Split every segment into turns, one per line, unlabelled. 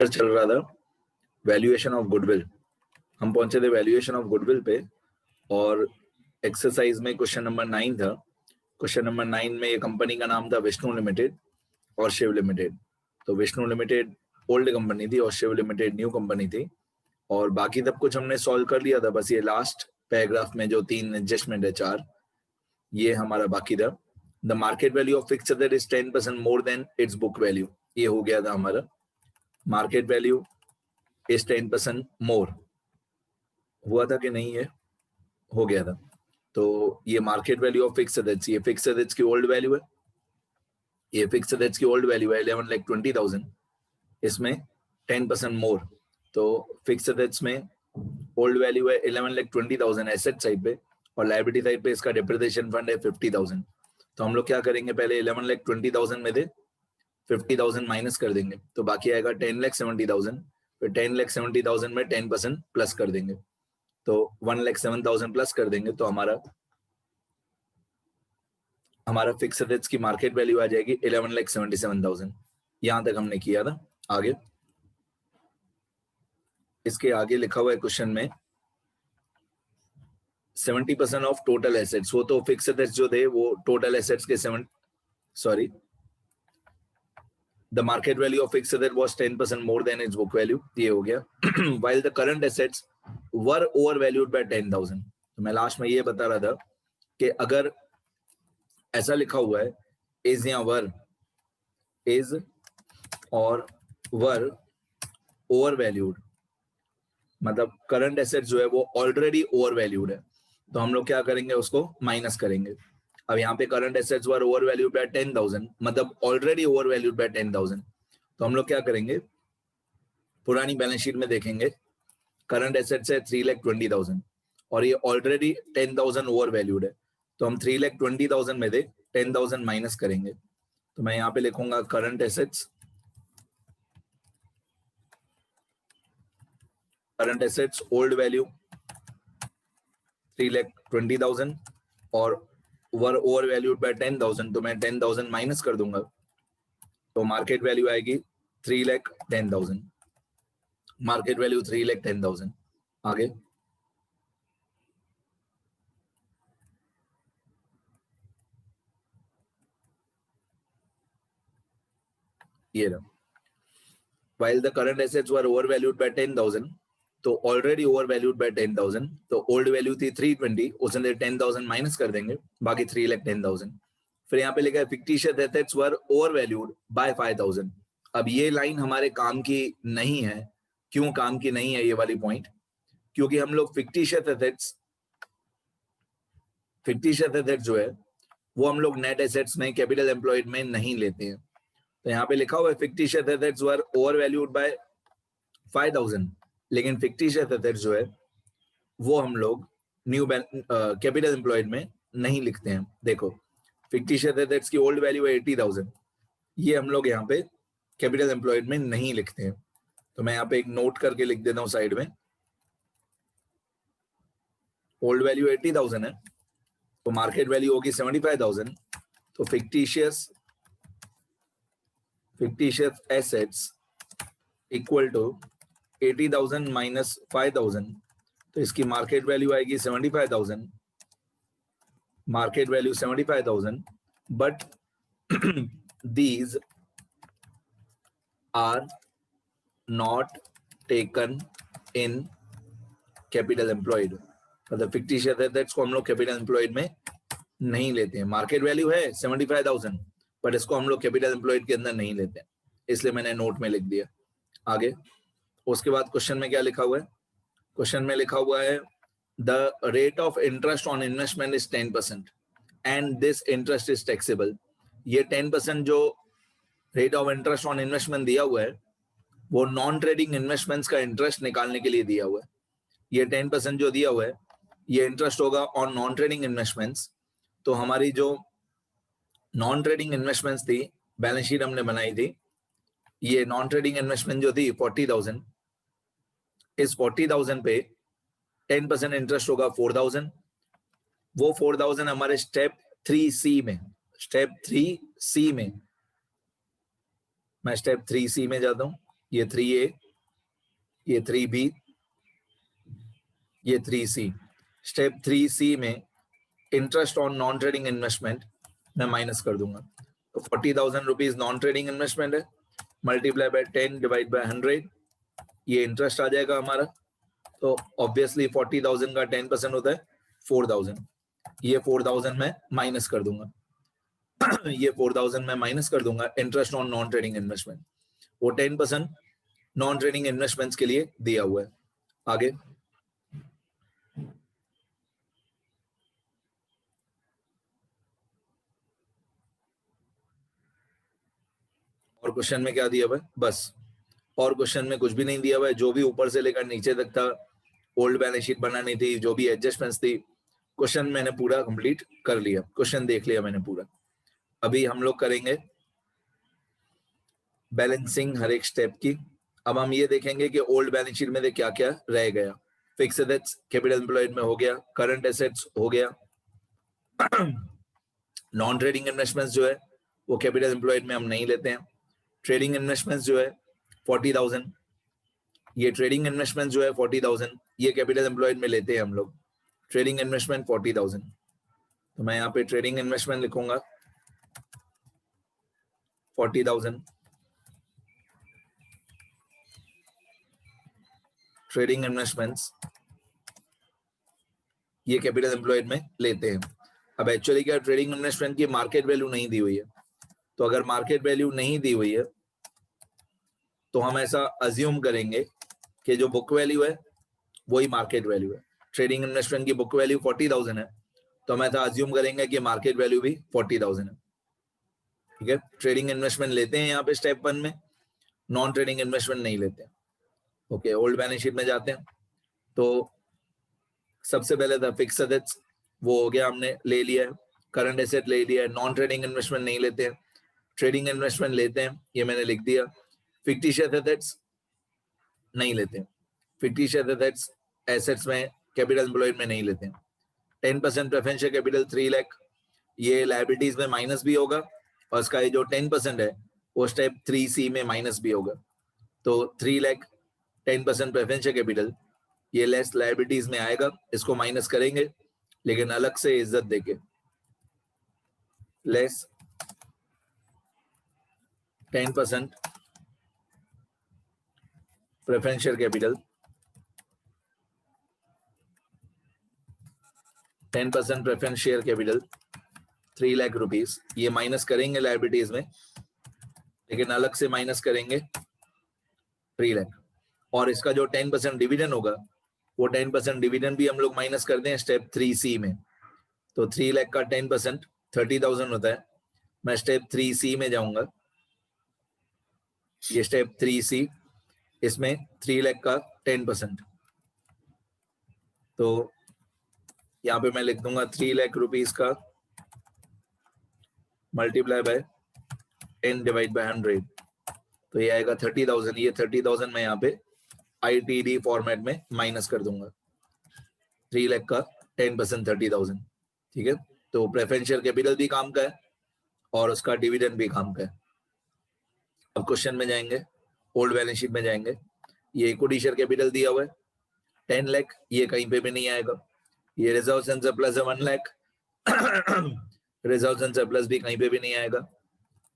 चल रहा था वैल्यूएशन ऑफ गुडविल, हम पहुंचे थे वैल्यूएशन ऑफ गुडविल पे और एक्सरसाइज में क्वेश्चन नंबर 9 था। क्वेश्चन नंबर 9 में ये कंपनी का नाम था विष्णु लिमिटेड और शिव लिमिटेड। तो विष्णु लिमिटेड ओल्ड कंपनी थी और शिव लिमिटेड न्यू कंपनी थी और बाकी सब कुछ हमने सॉल्व कर लिया था। बस ये लास्ट पैराग्राफ में जो 3 एडजस्टमेंट है 4, ये हमारा बाकी था। The market value of fixed asset is 10% more than it's book value, ये हो गया था हमारा। मार्केट वैल्यू इज 10% मोर, हुआ था कि नहीं, ये हो गया था। तो ये market value of fixed assets, ये फिक्स्ड एसेट्स की ओल्ड वैल्यू है, ये फिक्स्ड एसेट्स की ओल्ड वैल्यू है 11,20,000, इसमें 10% मोर। तो फिक्स्ड एसेट्स में ओल्ड वैल्यू है 11,20,000 एसेट साइड पे और लायबिलिटी साइड पे इसका डेप्रिसिएशन फंड है 50,000। तो हम लोग क्या करेंगे, पहले 11,20,000 में से 50,000 माइनस कर देंगे तो बाकी आएगा 10,70,000, फिर 10,70,000 में 10% प्लस कर देंगे तो 1,07,000 प्लस कर देंगे तो हमारा फिक्स्ड एसेट्स की मार्केट वैल्यू आ जाएगी 11,77,000। यहां तक हमने किया था। आगे इसके आगे लिखा हुआ है क्वेश्चन में 70% ऑफ टोटल एसेट्स, वो तो फिक्स्ड एसेट्स जो थे वो टोटल एसेट्स के the market value of fixed asset was 10% more than its book value, ये हो गया। while the current assets were overvalued by 10,000। तो मैं लास्ट में ये बता रहा था कि अगर ऐसा लिखा हुआ है is या were, is और were overvalued, मतलब करंट एसेट जो है वो ऑलरेडी ओवरवैल्यूड है, तो हम लोग क्या करेंगे, उसको माइनस करेंगे। अब यहाँ पे करंट एसेट्स वर ओवरवैल्यूड बाय 10,000, मतलब ऑलरेडी ओवरवैल्यूड बाय 10,000, तो हम लोग क्या करेंगे, पुरानी बैलेंस शीट में देखेंगे करंट एसेट्स है 3,20,000 और ये ऑलरेडी 10,000 ओवरवैल्यूड है, तो हम 3,20,000 में से 10,000 माइनस करेंगे। तो मैं यहाँ पे लिखूंगा करंट एसेट्स ओल्ड वैल्यू 3,20,000 और वर ओवर वैल्यूड बाय 10,000, तो मैं 10,000 माइनस कर दूंगा तो मार्केट वैल्यू आएगी 3,10,000, मार्केट वैल्यू 3,10,000। आगे ये रहा, while the current assets were overvalued by 10,000, तो ऑलरेडी ओवरवैल्यूड बाय 10,000, तो ओल्ड वैल्यू थी 320, उसमें 10,000 माइनस कर देंगे, बाकी 3,10,000। फिर यहाँ पे लिखा है फिक्टिशियस एसेट्स वर ओवरवैल्यूड बाय 5,000। अब ये लाइन हमारे काम की नहीं है। क्यों काम की नहीं है ये वाली पॉइंट, क्योंकि हम लोग फिक्टिशियस एसेट्स जो है वो हम लोग नेट एसेट्स में कैपिटल एम्प्लॉयड में नहीं लेते हैं। तो यहाँ पे लिखा हुआ है फिक्टिशियस एसेट्स वर ओवरवैल्यूड बाय 5,000, लेकिन फिक्टिशियस एसेट्स जो है वो हम लोग न्यू कैपिटल एम्प्लॉयड में नहीं लिखते हैं। देखो फिक्टिशियस एसेट्स की ओल्ड वैल्यू है 80,000, ये हम लोग यहाँ पे कैपिटल एम्प्लॉयड में नहीं लिखते हैं। तो मैं यहाँ पे एक नोट करके लिख देता हूँ साइड में, ओल्ड वैल्यू 80,000 है तो मार्केट वैल्यू होगी 75,000, तो fictitious assets equal to 80,000 minus 5,000, तो इसकी मार्केट वैल्यू आएगी 75,000, market value 75,000, but these are not taken in capital employed, मतलब फिक्टिशियस एसेट्स को हम लोग कैपिटल एम्प्लॉयड में नहीं लेते हैं। मार्केट वैल्यू है 75,000 बट इसको हम लोग कैपिटल एम्प्लॉयड के अंदर नहीं लेते हैं, इसलिए मैंने नोट में लिख दिया। आगे उसके बाद क्वेश्चन में क्या लिखा हुआ है, क्वेश्चन में लिखा हुआ है the rate of interest on investment is 10% and this interest is taxable. ये 10% जो rate of interest on investment दिया हुआ है वो नॉन ट्रेडिंग इन्वेस्टमेंट्स का इंटरेस्ट निकालने के लिए दिया हुआ है। ये 10% जो दिया हुआ है ये इंटरेस्ट होगा ऑन नॉन ट्रेडिंग इन्वेस्टमेंट्स। तो हमारी जो नॉन ट्रेडिंग इन्वेस्टमेंट्स थी, बैलेंस शीट हमने बनाई थी, ये नॉन ट्रेडिंग इन्वेस्टमेंट जो थी 40,000, इस 40,000 पे 10% इंटरेस्ट होगा 4,000, वो 4,000 हमारे स्टेप 3C में, स्टेप 3C में, मैं स्टेप 3C में जाता हूं। ये 3A, ये 3B, ये 3C। स्टेप 3C में interest on non trading investment मैं माइनस कर दूंगा। तो 40,000 रुपीज नॉन ट्रेडिंग इन्वेस्टमेंट है, मल्टीप्लाई बाय 10 डिवाइड बाय 100, ये इंटरेस्ट आ जाएगा हमारा। तो ऑब्वियसली 40,000 का 10% होता है 4,000, ये 4,000 मैं माइनस कर दूंगा ये 4,000 मैं माइनस कर दूंगा interest on non trading investment. वो 10% नॉन ट्रेडिंग इन्वेस्टमेंट्स के लिए दिया हुआ है। आगे और क्वेश्चन में क्या दिया हुआ है, बस और क्वेश्चन में कुछ भी नहीं दिया हुआ है। जो भी ऊपर से लेकर नीचे तक था, ओल्ड बैलेंस शीट बनानी थी, जो भी एडजस्टमेंट्स थी, क्वेश्चन मैंने पूरा कंप्लीट कर लिया, क्वेश्चन देख लिया मैंने पूरा। अभी हम लोग करेंगे बैलेंसिंग हर एक स्टेप की। अब हम ये देखेंगे कि ओल्ड बैलेंस शीट में से क्या क्या रह गया। फिक्स एसेट्स कैपिटल एम्प्लॉयड में हो गया, करंट एसेट्स हो गया, नॉन ट्रेडिंग इन्वेस्टमेंट्स जो है वो कैपिटल एम्प्लॉयड में हम नहीं लेते हैं। ट्रेडिंग इन्वेस्टमेंट्स जो है 40,000, ये ट्रेडिंग इन्वेस्टमेंट जो है 40,000, ये कैपिटल एम्प्लॉयड में लेते हैं हम लोग। ट्रेडिंग इन्वेस्टमेंट 40,000, तो मैं यहाँ पे ट्रेडिंग इन्वेस्टमेंट लिखूंगा 40,000। ट्रेडिंग इन्वेस्टमेंट्स ये कैपिटल एम्प्लॉयड में लेते हैं। अब एक्चुअली क्या, ट्रेडिंग इन्वेस्टमेंट की मार्केट वैल्यू नहीं दी हुई है, तो अगर मार्केट वैल्यू नहीं दी हुई है तो हम ऐसा अज्यूम करेंगे कि जो बुक वैल्यू है वही मार्केट वैल्यू है। ट्रेडिंग इन्वेस्टमेंट की बुक वैल्यू 40,000 है, तो हम ऐसा अज्यूम करेंगे कि मार्केट वैल्यू भी 40,000 है। ठीक है, ट्रेडिंग इन्वेस्टमेंट लेते हैं यहाँ पे स्टेप 1 में, नॉन ट्रेडिंग इन्वेस्टमेंट नहीं लेते हैं। ओके, ओल्ड बैलेंस शीट में जाते हैं। तो सबसे पहले था फिक्स एसेट्स, वो हो गया, हमने ले लिया है। करंट एसेट ले लिया है, नॉन ट्रेडिंग इन्वेस्टमेंट नहीं लेते हैं, ट्रेडिंग इन्वेस्टमेंट लेते हैं, ये मैंने लिख दिया। फिक्टिशियस एसेट्स नहीं लेते हैं, फिक्टिशियस एसेट्स में कैपिटल एम्प्लॉयड में नहीं लेते हैं। 10% प्रेफरेंशियल कैपिटल 3 लाख, ये लायबिलिटीज में माइनस भी होगा, और इसका ये जो 10% है वो स्टेप 3C में माइनस भी होगा। तो 3 लाख 10% प्रेफरेंशियल कैपिटल, ये लेस लायबिलिटीज में आएगा, इसको माइनस करेंगे लेकिन अलग से इज्जत देके, less 10% preferential capital, 10% preference share capital 3 lakh rupees, ये माइनस करेंगे लायबिलिटीज में, लेकिन अलग से माइनस करेंगे 3 लाख। और इसका जो 10% डिविडेंड होगा, वो 10% डिविडेंड भी हम लोग माइनस करते हैं स्टेप 3C में। तो 3 लाख का 10% 30,000 होता है। मैं स्टेप 3C में जाऊंगा, ये स्टेप 3C, इसमें 3 लाख का 10%, तो यहाँ पे मैं लिख दूंगा 3 लाख रुपीस का मल्टीप्लाई बाय 10 डिवाइड बाय 100, तो ये आएगा 30,000। ये 30,000 मैं यहाँ पे ITD फॉर्मेट में माइनस कर दूंगा। 3 लाख का 10% 30,000, ठीक है। तो प्रेफरेंशियल कैपिटल भी काम का है और उसका डिविडेंड भी काम का है। अब क्वेश्चन में जाएंगे, ओल्ड बैलेंस शीट में जाएंगे। ये इक्विटी शेयर कैपिटल दिया हुआ है 10 लाख, ये कहीं पे भी नहीं आएगा। ये रिजर्व्स एंड सरप्लस है 1 लाख, रिजर्व्स एंड सरप्लस भी कहीं पे भी नहीं आएगा।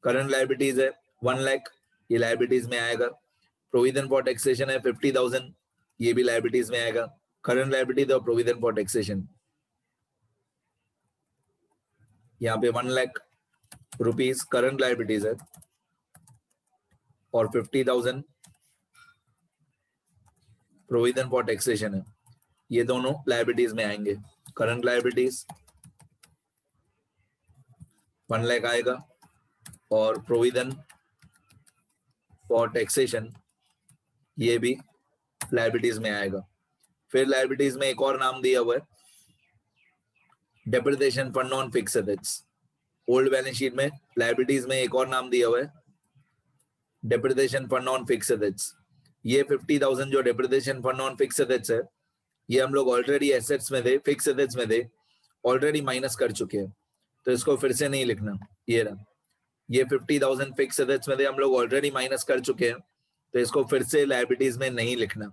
करंट लायबिलिटीज है 1 लाख, ये लायबिलिटीज में आएगा। प्रोविजन फॉर टैक्सेशन है 50,000, ये भी लायबिलिटीज में आएगा। करंट लायबिलिटीज और प्रोविजन फॉर टैक्सेशन, यहाँ पे 1 लाख रुपीस करंट लायबिलिटीज है और 50,000 प्रोविजन फॉर टैक्सेशन है, ये दोनों लायबिलिटीज में आएंगे। करंट लायबिलिटीज 1 लाख आएगा और प्रोविजन फॉर टैक्सेशन ये भी लायबिलिटीज में आएगा। फिर लायबिलिटीज में एक और नाम दिया हुआ है, depreciation fund on fix assets. Old balance sheet में लायबिलिटीज में एक और नाम दिया हुआ है, depreciation fund on fix assets. ये 50,000 जो depreciation fund on fix assets है, ये हम लोग ऑलरेडी एसेट्स में थे, फिक्स एसेट्स में थे, ऑलरेडी माइनस कर चुके हैं, तो इसको फिर से नहीं लिखना। ये रहा, ये 50,000 फिक्स एसेट्स में थे, हम लोग ऑलरेडी माइनस कर चुके हैं, तो इसको फिर से लायबिलिटीज में नहीं लिखना।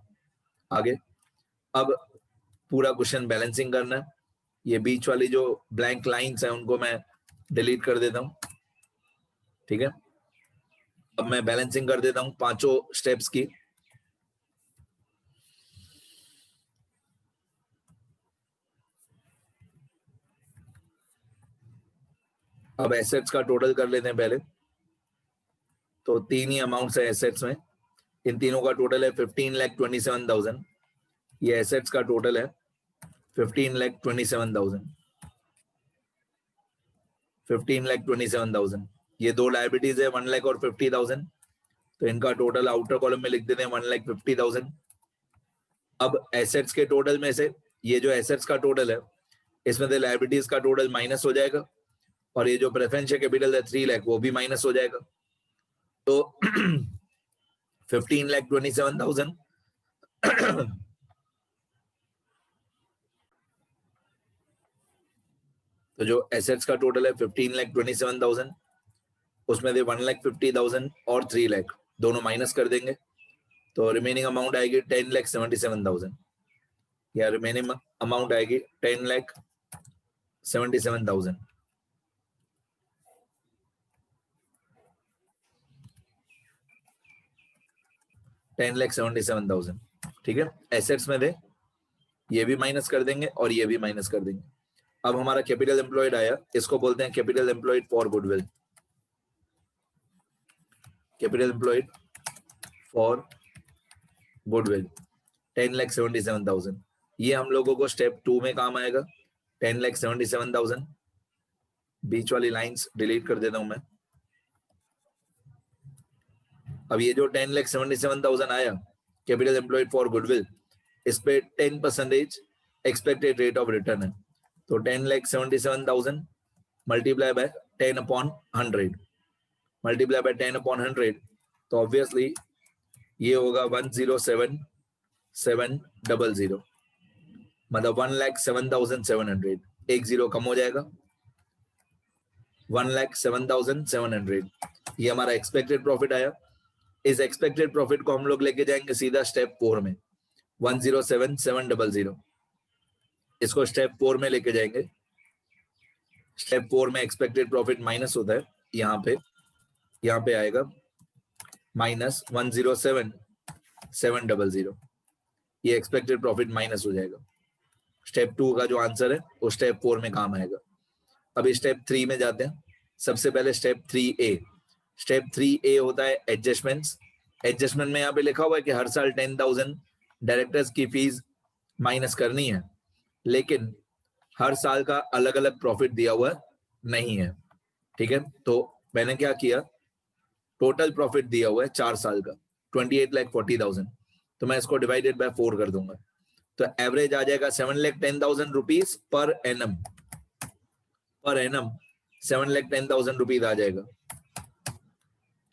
आगे अब पूरा क्वेश्चन बैलेंसिंग करना है। ये बीच वाली जो ब्लैंक लाइंस है उनको मैं डिलीट कर देता हूं, ठीक है। अब मैं बैलेंसिंग कर देता हूं पांचों स्टेप्स की। अब एसेट्स का टोटल कर लेते हैं पहले। तो तीन ही अमाउंट्स है एसेट्स में, इन तीनों का टोटल है 15,27,000। ये एसेट्स का टोटल है 15,27,000। 15,27,000। ये दो लायबिलिटीज है 1 लाख और 50,000, तो इनका टोटल आउटर कॉलम में लिख देते हैं 1,50,000। अब एसेट्स के टोटल में से ये जो एसेट्स का टोटल है इसमें से लायबिलिटीज का टोटल माइनस हो जाएगा, और ये जो प्रेफरेंशियल कैपिटल है 3 लाख वो भी माइनस हो जाएगा। तो 15,27,000 तो जो एसेट्स का टोटल है 15,27,000, उसमें से 1,50,000 और 3 लाख दोनों माइनस कर देंगे, तो रिमेनिंग अमाउंट आएगी 10,77,000। या रिमेनिंग अमाउंट आएगी 10,77,000। 10,77,000, ठीक है। एसेट्स में थे, ये भी माइनस कर देंगे और ये भी माइनस कर देंगे। अब हमारा कैपिटल एम्प्लॉयड आया, इसको बोलते हैं capital employed for goodwill. Capital employed for goodwill 10,77,000। ये हम लोगों को स्टेप 2 में काम आएगा। 10,77,000, बीच वाली लाइंस डिलीट कर देता हूं मैं। अब ये जो 10,77,000 आया कैपिटल एम्प्लॉयड फॉर गुडविल, इस पे 10% एक्सपेक्टेड रेट ऑफ रिटर्न है। तो 10,77,000 मल्टीप्लाई बाय 10/100, मल्टीप्लाई बाय 10/100, तो ऑब्वियसली ये होगा 107,700, मतलब 1,07,700। एक जीरो कम हो जाएगा, 1,07,700। ये हमारा एक्सपेक्टेड प्रॉफिट आया। इस एक्सपेक्टेड प्रॉफिट को हम लोग लेके जाएंगे सीधा स्टेप 4 में, 107,700। इसको स्टेप 4 में लेके जाएंगे। स्टेप 4 में एक्सपेक्टेड प्रॉफिट माइनस होता है, यहाँ पे आएगा -107,700। ये एक्सपेक्टेड प्रॉफिट माइनस हो जाएगा। स्टेप 2 का जो आंसर है वो स्टेप 4 में काम आएगा। अब स्टेप 3 में जाते हैं। सबसे पहले स्टेप 3A। स्टेप 3A होता है एडजस्टमेंट्स। एडजस्टमेंट में यहाँ पे लिखा हुआ है कि हर साल 10,000 डायरेक्टर्स की फीस माइनस करनी है, लेकिन हर साल का अलग अलग प्रॉफिट दिया हुआ नहीं है, ठीक है। तो मैंने क्या किया, टोटल प्रॉफिट दिया हुआ है 4 साल का 28,40,000, तो मैं इसको डिवाइडेड बाय 4 कर दूंगा, तो एवरेज आ जाएगा 7,10,000 rupees per annum. Per annum 7,10,000 rupees आ जाएगा।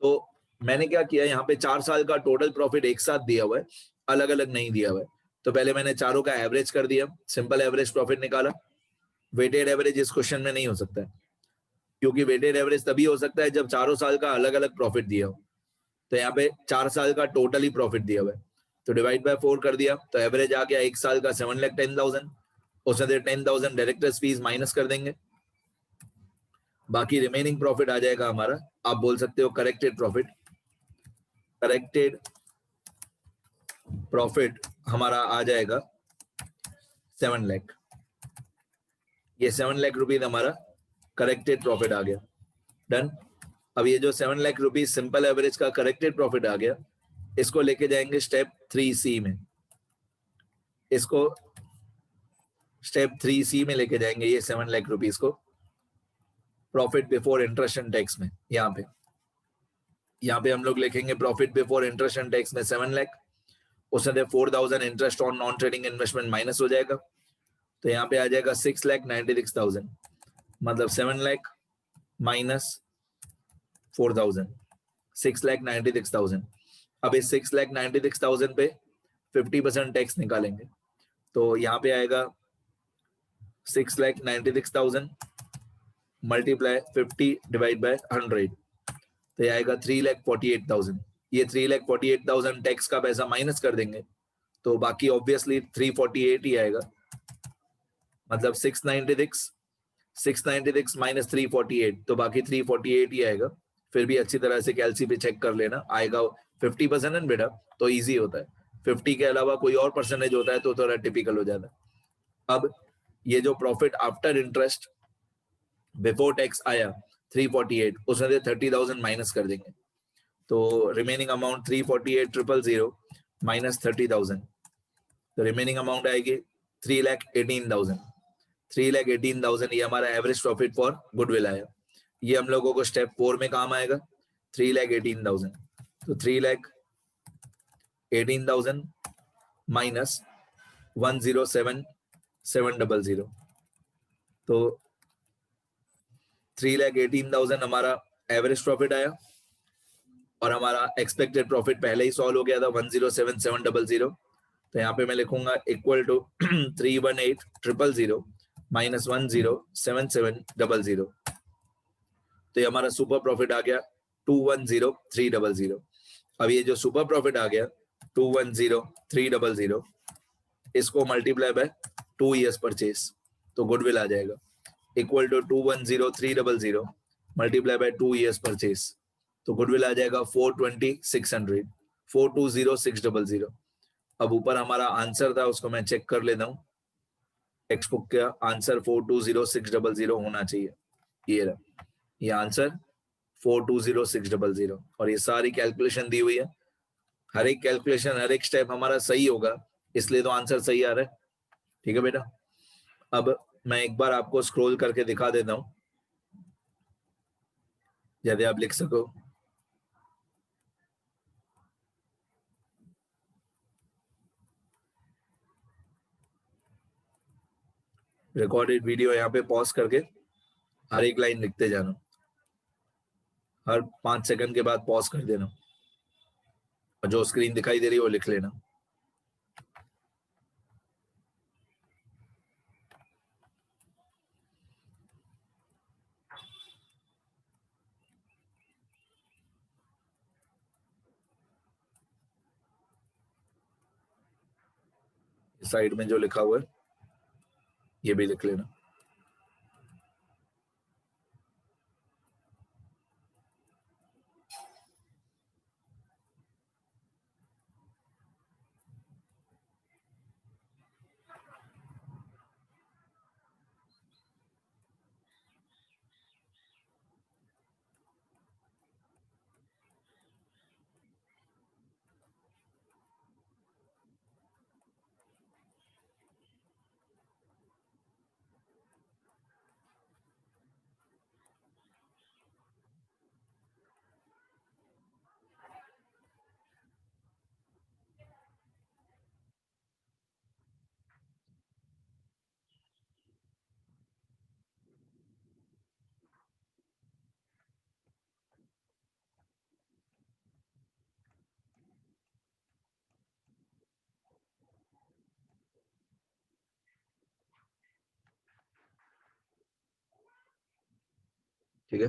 तो मैंने क्या किया, यहाँ पे 4 साल का टोटल प्रॉफिट एक साथ दिया हुआ है, अलग अलग नहीं दिया हुआ है। तो पहले मैंने चारों का एवरेज कर दिया, सिंपल एवरेज प्रॉफिट निकाला। वेटेड एवरेज इस क्वेश्चन में नहीं हो सकता है, क्योंकि वेटेड एवरेज तभी हो सकता है जब चारों साल का अलग अलग प्रॉफिट दिया हो। तो यहाँ पे 4 साल का टोटल ही प्रॉफिट दिया हुआ है, तो डिवाइड बाय 4 कर दिया, तो एवरेज आ गया एक साल का 7,10,000। उसमें से 10,000 डायरेक्टर्स फीस माइनस कर देंगे, बाकी रिमेनिंग प्रॉफिट आ जाएगा हमारा, आप बोल सकते हो करेक्टेड प्रॉफिट। करेक्टेड प्रॉफिट हमारा आ जाएगा 7 लाख। ये 7 लाख रुपीज हमारा करेक्टेड प्रॉफिट आ गया। डन। अब ये जो 7 लाख रुपीज सिंपल एवरेज का करेक्टेड प्रॉफिट आ गया, इसको लेके जाएंगे स्टेप 3C में। इसको स्टेप 3C में लेके जाएंगे ये 7 लाख रुपीज को, profit before interest and tax में। यहाँ पे हम लोग लिखेंगे profit before interest and tax में 7 लाख, उसमें 4,000 interest on non trading investment minus हो जाएगा, तो यहाँ पे आ जाएगा 6,96,000, मतलब 7 लाख माइनस 4,000, 6,96,000। अब इस 6,96,000 पे 50% टैक्स निकालेंगे, तो यहाँ पे आएगा 6,96,000 मल्टीप्लाई 50 डिवाइड बाय 100, तो ये आएगा 3,48,000। ये 3,48,000 टैक्स का पैसा माइनस कर देंगे तो बाकी ऑब्वियसली 348 ही आएगा, मतलब 696 माइनस 348 तो बाकी 348 ही आएगा। फिर भी अच्छी तरह से कैलसी पे चेक कर लेना, आएगा 50% है बेटा, तो इजी होता है। 50 के अलावा कोई और परसेंटेज होता है तो थोड़ा टिपिकल हो जाता है। अब ये जो profit after interest before tax आया 348, उसमें से 30,000 माइनस कर देंगे तो रिमेनिंग अमाउंट 348,000 माइनस 30,000, तो रिमेनिंग अमाउंट आएगी 3,18,000। 3,18,000 ये हमारा एवरेज प्रॉफिट फॉर गुडविल आया। ये हम लोगों को स्टेप 4 में काम आएगा 3,18,000, तो 3,18,000 माइनस 107,700, तो 3,18,000 हमारा एवरेज प्रॉफिट आया और हमारा एक्सपेक्टेड प्रॉफिट पहले ही सॉल्व हो गया था 107,700, तो यहाँ पे मैं लिखूंगा इक्वल टू 318,000 माइनस 107,700, तो ये हमारा सुपर प्रॉफिट आ गया 210,300। अब ये जो सुपर प्रॉफिट आ गया 210,300, इसको मल्टीप्लाई बाय 2 years परचेस, तो गुडविल आ जाएगा equal to 210,300 multiply by 2 years purchase, तो गुडविल आ जाएगा 420,600। अब ऊपर हमारा आंसर था, उसको मैं चेक कर लेता हूँ। टेक्स्ट बुक का आंसर 420,600 होना चाहिए, ये रहा ये आंसर 420,600, और ये सारी कैलकुलेशन दी हुई है। हर एक कैलकुलेशन, हर एक स्टेप हमारा सही होगा, इसलिए तो आंसर सही आ रहा है। ठीक है बेटा, अब मैं एक बार आपको स्क्रॉल करके दिखा देता हूं यदि आप लिख सको। रिकॉर्डेड वीडियो यहाँ पे पॉज करके हर एक लाइन लिखते जाना, हर 5 सेकंड के बाद पॉज कर देना, और जो स्क्रीन दिखाई दे रही है वो लिख लेना। साइड में जो लिखा हुआ है ये भी लिख लेना। ठीक है।